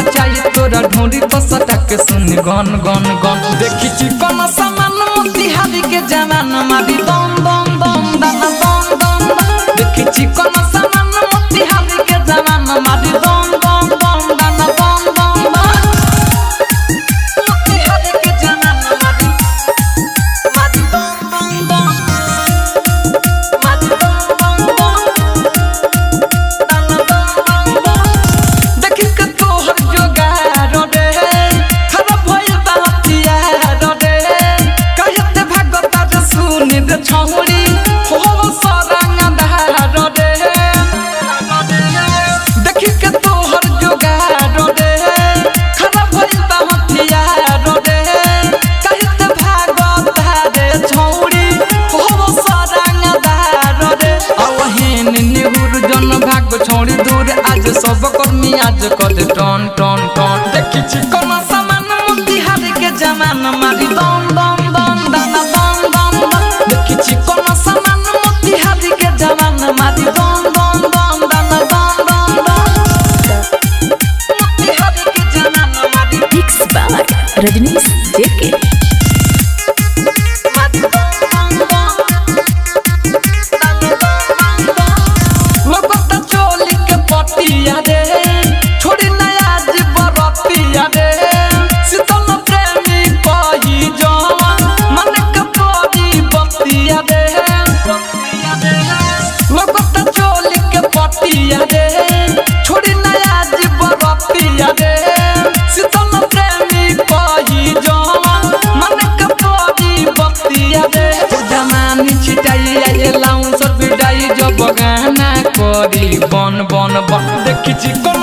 मचाई तोरा ढोरी पर सटक सुन गन गन गन देखी चिकन सामान मोतिहारी के जवान मारी दम दम दम दाना दम दम देखी चिकन सामान मोतिहारी के जवान मारी दम दम दम दाना दम दम मोतिहारी के जवान मारी दम दम दम मारी दम दम दम दाना दम दम दम देखी के तोहर जोगार रे खराब भइल बा हथियार रे कहते भागता रे सुन रे छौरी हो सरंग धार रे देखी के तोहर जोगार रे खराब भइल बा हथियार रे कहते भागता रे छौरी हो सरंग धार रे अवहेन निहुर जन भाग छौरी दूर आज सब कर्मी आज कर टन टन टन देखी चिकन सामान मोतिहारी के जवान मारी दम दम दम दाना दम दम देखी चिकन सामान मोतिहारी के जवान मारी दम दम दम दाना दम दम मोतिहारी के जवान मारी मिक्स बाय रजनीश जेके लोकता चोली के पटिया रे छोड़ी नया जीवरतिया रे शीतल प्रेमी कही जवान मन के पड़ी बतिया रे लोकता चोली के पटिया रे छोड़ी नया जीवरतिया रे शीतल प्रेमी कही जवान मन के पड़ी बतिया रे जमानी छिटाई आए लाउं सर बिडाई जब गाना करी बन बन बन देखी चिकन